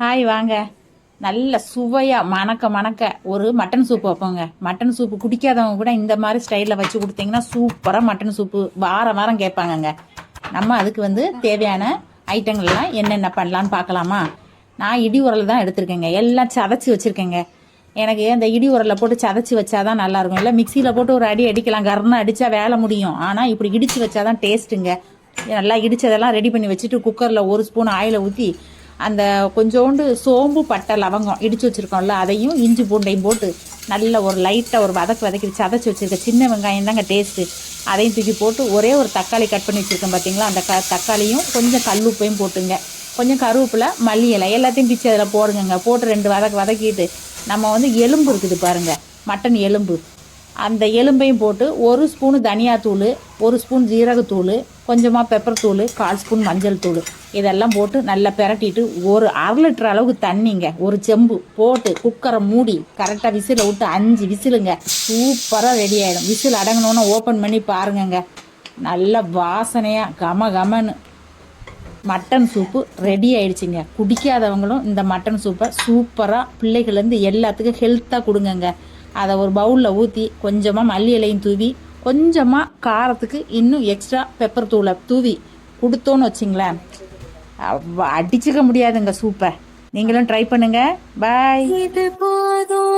Hi வாங்க. நல்ல சுவையாக மணக்க மணக்க ஒரு மட்டன் சூப் வைப்போங்க. மட்டன் சூப்பு குடிக்காதவங்க கூட இந்த மாதிரி ஸ்டைலில் வச்சு கொடுத்தீங்கன்னா சூப்பராக மட்டன் சூப்பு வாரம் வாரம் கேட்பாங்கங்க. நம்ம அதுக்கு தேவையான ஐட்டங்கள்லாம் என்னென்ன பண்ணலான்னு பார்க்கலாமா? நான் இடி உரல் தான் எடுத்திருக்கேங்க. எல்லாம் சதைச்சி வச்சுருக்கேங்க. எனக்கு அந்த இடி உரலில் போட்டு சதைச்சி வச்சாதான் நல்லாயிருக்கும். இல்லை மிக்சியில் போட்டு ஒரு அடி அடிக்கலாம், கர்னு அடித்தா வேலை முடியும். ஆனால் இப்படி இடித்து வச்சாதான் டேஸ்ட்டுங்க. நல்லா இடித்ததெல்லாம் ரெடி பண்ணி வச்சுட்டு குக்கரில் ஒரு ஸ்பூன் ஆயிலை ஊற்றி அந்த கொஞ்சோண்டு சோம்பு பட்டை லவங்கம் இடித்து வச்சுருக்கோம்ல, அதையும் இஞ்சி பூண்டையும் போட்டு நல்ல ஒரு லைட்டாக ஒரு வதக்கி சதைச்சி வச்சுருக்க சின்ன வெங்காயம் தாங்க டேஸ்ட்டு. அதையும் தூக்கி போட்டு ஒரே ஒரு தக்காளி கட் பண்ணி வச்சுருக்கேன் பார்த்தீங்களா, அந்த தக்காளியும் கொஞ்சம் கல்லுப்பையும் போட்டுங்க. கொஞ்சம் கருவேப்பிலை, மல்லி இலை எல்லாத்தையும் பிச்சு அதில் போடுங்க. போட்டு ரெண்டு வதக்கிட்டு நம்ம எலும்பு இருக்குது பாருங்கள், மட்டன் எலும்பு, அந்த எலும்பையும் போட்டு ஒரு ஸ்பூனு தனியாத்தூள், ஒரு ஸ்பூன் ஜீரகத்தூள், கொஞ்சமாக பெப்பர் தூள், 1/4 ஸ்பூன் மஞ்சள் தூள் இதெல்லாம் போட்டு நல்லா பிரட்டிட்டு ஒரு 1/2 லிட்டர் அளவுக்கு தண்ணிங்க, ஒரு செம்பு போட்டு குக்கரை மூடி கரெக்டாக விசிலை விட்டு 5 விசிலுங்க. சூப்பராக ரெடி ஆகிடும். விசில் அடங்கினோன்னு ஓப்பன் பண்ணி பாருங்கங்க, நல்ல வாசனையாக கம கமன்னு மட்டன் சூப்பு ரெடி ஆயிடுச்சுங்க. குடிக்காதவங்களும் இந்த மட்டன் சூப்பை சூப்பராக பிள்ளைகள்லேருந்து எல்லாத்துக்கும் ஹெல்த்தாக கொடுங்கங்க. அதை ஒரு பவுலில் ஊற்றி கொஞ்சமாக மல்லி இலையும் தூவி கொஞ்சமாக காரத்துக்கு இன்னும் எக்ஸ்ட்ரா பெப்பர் தூளை தூவி கொடுத்தோன்னு வச்சிங்களேன், அடிச்சுக்க முடியாதுங்க சூப்பை. நீங்களும் ட்ரை பண்ணுங்கள். பாய். இது போதும்.